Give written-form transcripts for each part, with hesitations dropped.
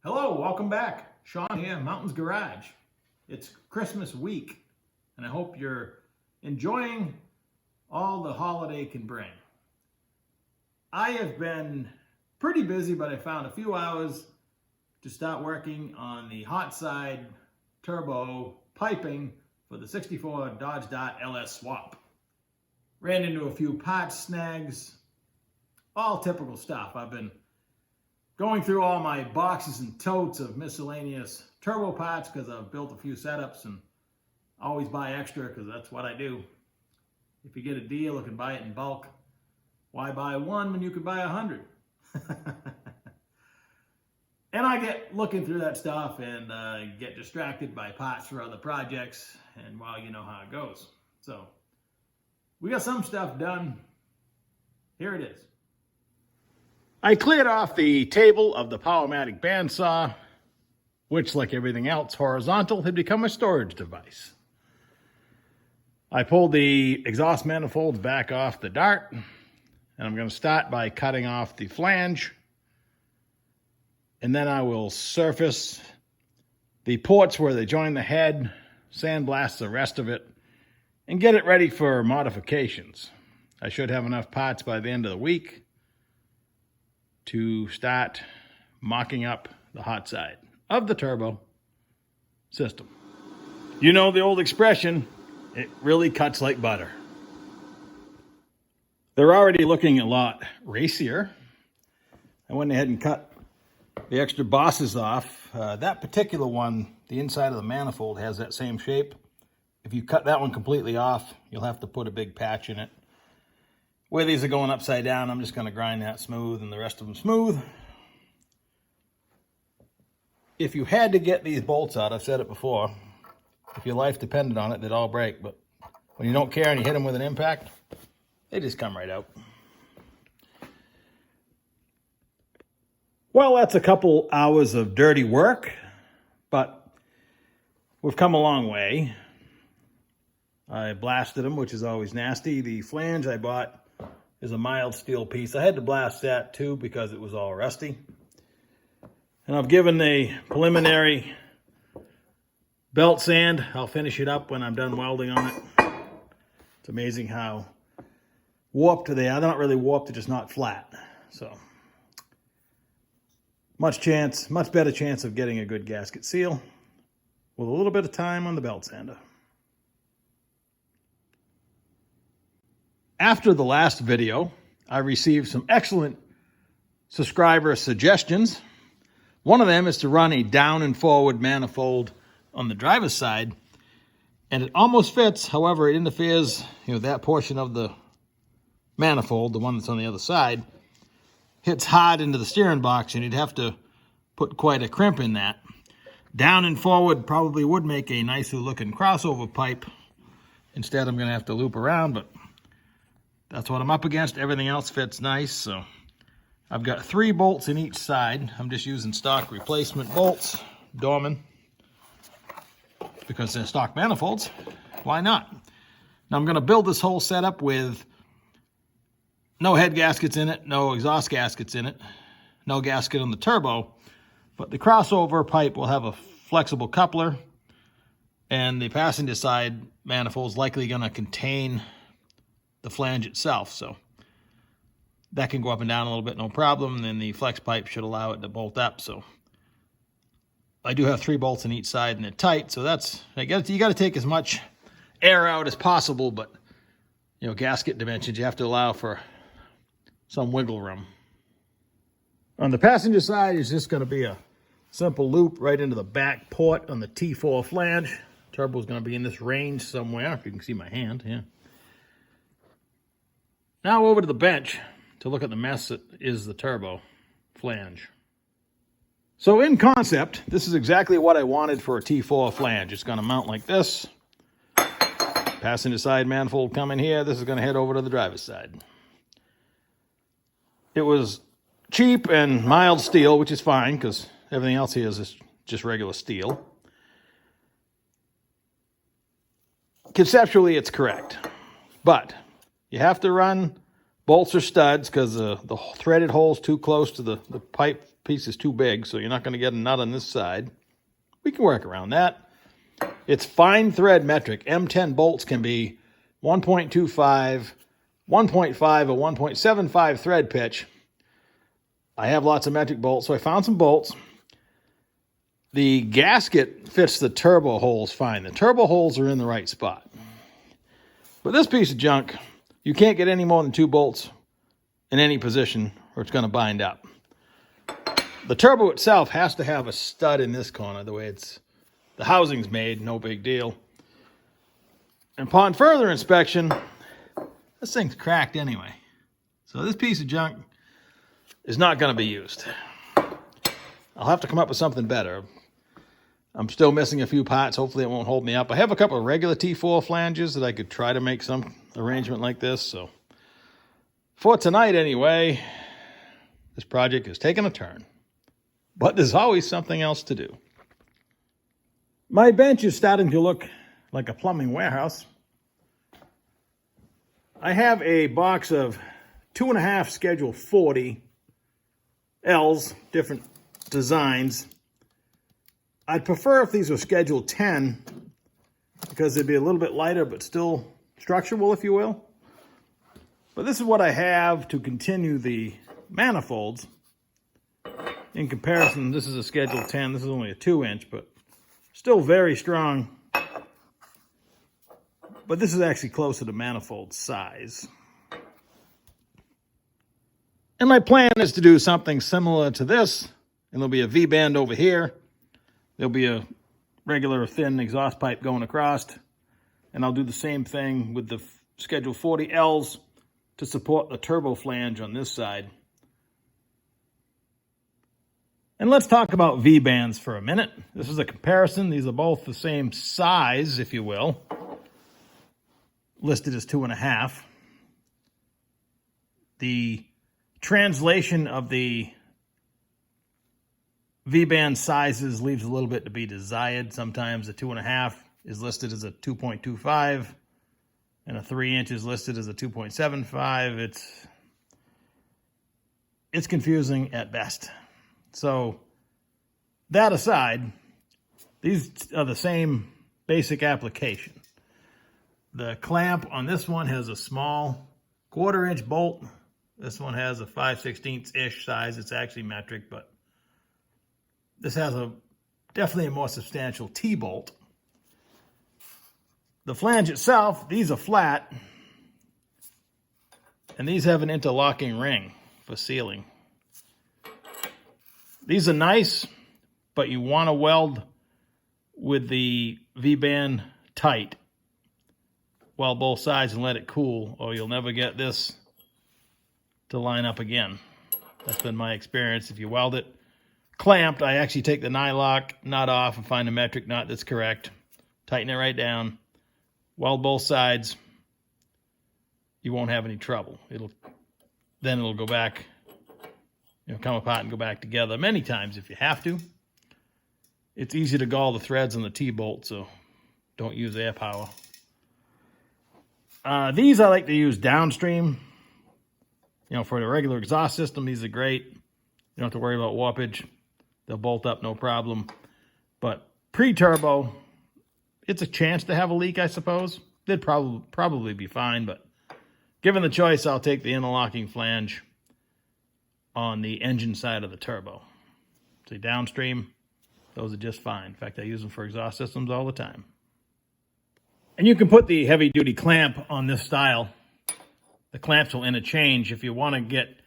Hello, welcome back. Sean here, Mountains Garage. It's Christmas week, and I hope you're enjoying all the holiday can bring. I have been pretty busy, but I found a few hours to start working on the hot side turbo piping for the 64 Dodge Dart LS swap. Ran into a few parts snags, all typical stuff. I've been going through all my boxes and totes of miscellaneous turbo parts because I've built a few setups and always buy extra because that's what I do. If you get a deal, you can buy it in bulk. Why buy one when you could buy 100? And I get looking through that stuff and get distracted by parts for other projects, and well, you know how it goes. So we got some stuff done. Here it is. I cleared off the table of the Powermatic bandsaw, which, like everything else horizontal, had become a storage device. I pulled the exhaust manifolds back off the Dart, and I'm going to start by cutting off the flange, and then I will surface the ports where they join the head, sandblast the rest of it, and get it ready for modifications. I should have enough parts by the end of the week to start mocking up the hot side of the turbo system. You know the old expression, it really cuts like butter. They're already looking a lot racier. I went ahead and cut the extra bosses off. That particular one, the inside of the manifold has that same shape. If you cut that one completely off, you'll have to put a big patch in it. Where these are going upside down, I'm just going to grind that smooth and the rest of them smooth. If you had to get these bolts out, I've said it before, if your life depended on it, they'd all break. But when you don't care and you hit them with an impact, they just come right out. Well, that's a couple hours of dirty work, but we've come a long way. I blasted them, which is always nasty. The flange I bought is a mild steel piece. I had to blast that too because it was all rusty. And I've given a preliminary belt sand. I'll finish it up when I'm done welding on it. It's amazing how warped they are. They're not really warped, they're just not flat. So much better chance of getting a good gasket seal with a little bit of time on the belt sander. After the last video, I received some excellent subscriber suggestions. One of them is to run a down and forward manifold on the driver's side, and it almost fits. However, it interferes, that portion of the manifold, the one that's on the other side, hits hard into the steering box, and you'd have to put quite a crimp in that. Down and forward probably would make a nicer looking crossover pipe. Instead, I'm going to have to loop around, but that's what I'm up against. Everything else fits nice. So I've got 3 bolts in each side. I'm just using stock replacement bolts, Dorman, because they're stock manifolds. Why not? Now I'm going to build this whole setup with no head gaskets in it, no exhaust gaskets in it, no gasket on the turbo, but the crossover pipe will have a flexible coupler, and the passenger side manifold is likely going to contain the flange itself, so that can go up and down a little bit, no problem. And then the flex pipe should allow it to bolt up. So I do have 3 bolts in each side, and they're tight, so you got to take as much air out as possible, but gasket dimensions, you have to allow for some wiggle room. On the passenger side is just going to be a simple loop right into the back port on the T4 flange. Turbo is going to be in this range somewhere, if you can see my hand here. Now over to the bench to look at the mess that is the turbo flange. So in concept, this is exactly what I wanted for a T4 flange. It's going to mount like this. Passenger side manifold coming here. This is going to head over to the driver's side. It was cheap and mild steel, which is fine because everything else here is just regular steel. Conceptually, it's correct, but you have to run bolts or studs because the threaded hole's too close to the pipe piece is too big, so you're not going to get a nut on this side. We can work around that. It's fine thread metric. M10 bolts can be 1.25, 1.5, or 1.75 thread pitch. I have lots of metric bolts, so I found some bolts. The gasket fits the turbo holes fine. The turbo holes are in the right spot. But this piece of junk, you can't get any more than 2 bolts in any position or it's going to bind up. The turbo itself has to have a stud in this corner, the way the housing's made, no big deal. And upon further inspection, this thing's cracked anyway. So this piece of junk is not going to be used. I'll have to come up with something better. I'm still missing a few parts. Hopefully it won't hold me up. I have a couple of regular T4 flanges that I could try to make some arrangement like this. So for tonight anyway, this project is taking a turn. But there's always something else to do. My bench is starting to look like a plumbing warehouse. I have a box of 2.5 Schedule 40 L's, different designs. I'd prefer if these were Schedule 10 because they'd be a little bit lighter but still structural, if you will. But this is what I have to continue the manifolds. In comparison, this is a Schedule 10. This is only a 2-inch, but still very strong. But this is actually closer to manifold size. And my plan is to do something similar to this. And there'll be a Vband over here. There'll be a regular thin exhaust pipe going across. And I'll do the same thing with the Schedule 40 L's to support the turbo flange on this side. And let's talk about V-bands for a minute. This is a comparison. These are both the same size, if you will. Listed as 2.5. The translation of the V-band sizes leaves a little bit to be desired. Sometimes a 2.5 is listed as a 2.25, and a 3-inch is listed as a 2.75. It's confusing at best. So that aside, these are the same basic application. The clamp on this one has a small 1/4-inch bolt. This one has a 5/16-ish size. It's actually metric, but this has definitely a more substantial T-bolt. The flange itself, these are flat, and these have an interlocking ring for sealing. These are nice, but you want to weld with the V-band tight. Weld both sides and let it cool, or you'll never get this to line up again. That's been my experience. If you weld it clamped, I actually take the nylock nut off and find a metric nut that's correct. Tighten it right down. Weld both sides. You won't have any trouble. Then it'll go back, come apart and go back together many times if you have to. It's easy to gall the threads on the T-bolt, so don't use air power. These I like to use downstream. For the regular exhaust system, these are great. You don't have to worry about warpage. They'll bolt up no problem. But pre-turbo, it's a chance to have a leak, I suppose. They'd probably be fine, but given the choice, I'll take the interlocking flange on the engine side of the turbo. See, downstream, those are just fine. In fact, I use them for exhaust systems all the time. And you can put the heavy-duty clamp on this style. The clamps will interchange. If you want to get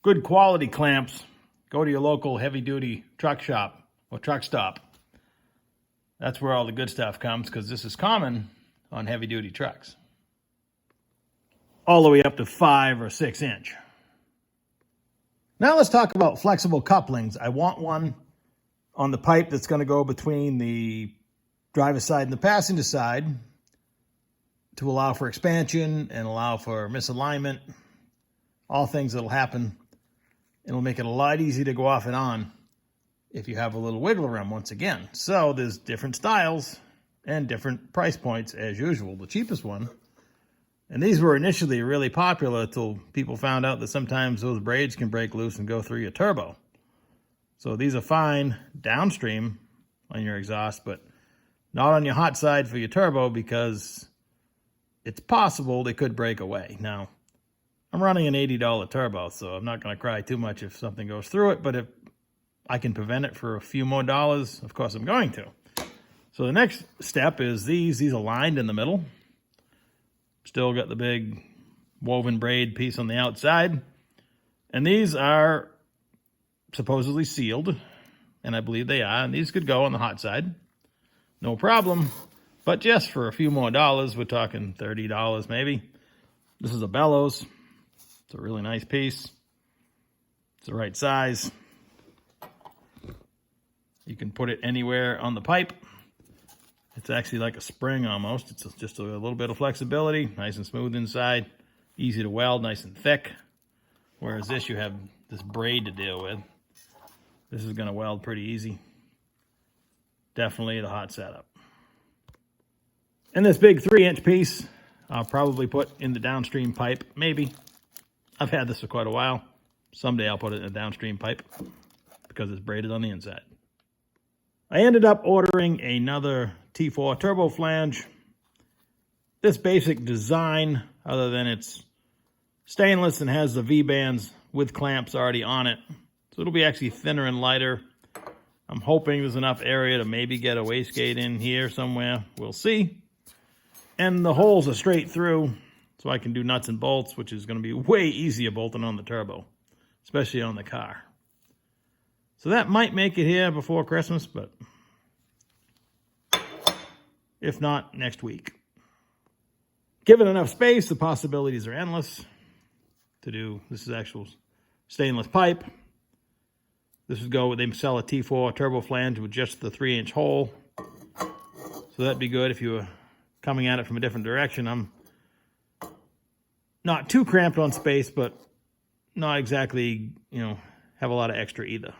good quality clamps, go to your local heavy-duty truck shop or truck stop. That's where all the good stuff comes, because this is common on heavy-duty trucks. All the way up to 5 or 6 inch. Now let's talk about flexible couplings. I want one on the pipe that's going to go between the driver's side and the passenger side to allow for expansion and allow for misalignment. All things that'll happen. It'll make it a lot easier to go off and on if you have a little wiggle room once again. So there's different styles and different price points as usual. The cheapest one, and these were initially really popular until people found out that sometimes those braids can break loose and go through your turbo. So these are fine downstream on your exhaust, but not on your hot side for your turbo because it's possible they could break away. Now, I'm running an $80 turbo, so I'm not going to cry too much if something goes through it, but if I can prevent it for a few more dollars, of course I'm going to. So the next step is these are lined in the middle. Still got the big woven braid piece on the outside. And these are supposedly sealed, and I believe they are, and these could go on the hot side. No problem, but just for a few more dollars, we're talking $30 maybe. This is a bellows. It's a really nice piece. It's the right size. You can put it anywhere on the pipe. It's actually like a spring almost. It's just a little bit of flexibility, nice and smooth inside, easy to weld, nice and thick. Whereas this, you have this braid to deal with. This is going to weld pretty easy. Definitely the hot setup. And this big 3-inch piece, I'll probably put in the downstream pipe, maybe. I've had this for quite a while. Someday I'll put it in a downstream pipe because it's braided on the inside. I ended up ordering another T4 turbo flange. This basic design, other than it's stainless and has the V-bands with clamps already on it. So it'll be actually thinner and lighter. I'm hoping there's enough area to maybe get a wastegate in here somewhere. We'll see. And the holes are straight through, so I can do nuts and bolts, which is going to be way easier bolting on the turbo, especially on the car. So that might make it here before Christmas, but if not, next week. Given enough space, the possibilities are endless to do. This is actual stainless pipe. This would go, they sell a T4 turbo flange with just the 3-inch hole. So that'd be good if you were coming at it from a different direction. I'm not too cramped on space, but not exactly, have a lot of extra either.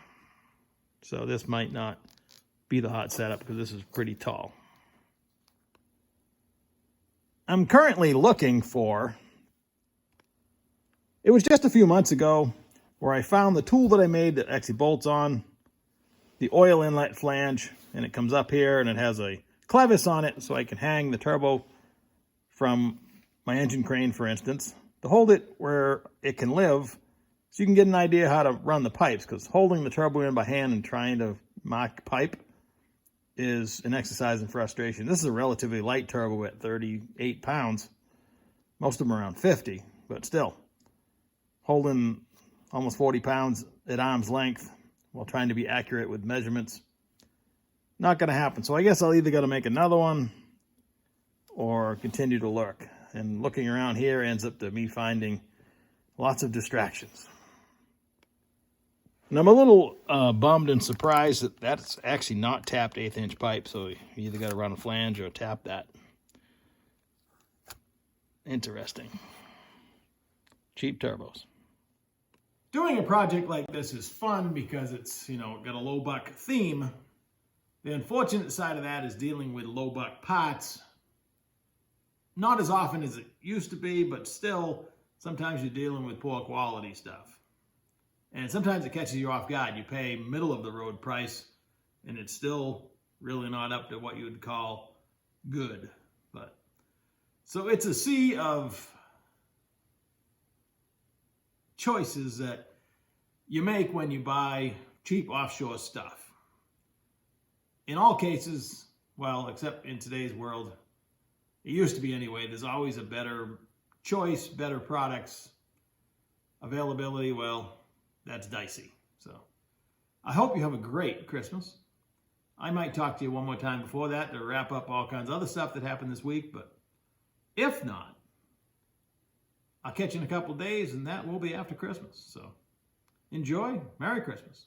So this might not be the hot setup because this is pretty tall. I'm currently looking for, it was just a few months ago where I found the tool that I made that actually bolts on the oil inlet flange, and it comes up here and it has a clevis on it so I can hang the turbo from my engine crane, for instance, to hold it where it can live so you can get an idea how to run the pipes, because holding the turbo in by hand and trying to mark pipe is an exercise in frustration. This is a relatively light turbo at 38 pounds. Most of them are around 50, but still, holding almost 40 pounds at arm's length while trying to be accurate with measurements, not going to happen. So I guess I'll either got to make another one or continue to look. And looking around here ends up to me finding lots of distractions. And I'm a little bummed and surprised that that's actually not tapped 1/8-inch pipe. So you either got to run a flange or tap that. Interesting. Cheap turbos. Doing a project like this is fun because it's, got a low buck theme. The unfortunate side of that is dealing with low buck parts. Not as often as it used to be, but still, sometimes you're dealing with poor quality stuff. And sometimes it catches you off guard. You pay middle of the road price, and it's still really not up to what you would call good. But so it's a sea of choices that you make when you buy cheap offshore stuff. In all cases, well, except in today's world, it used to be anyway, there's always a better choice, better products. Availability, well, that's dicey. So I hope you have a great Christmas. I might talk to you one more time before that to wrap up all kinds of other stuff that happened this week, but if not, I'll catch you in a couple of days, and that will be after Christmas. So enjoy. Merry Christmas.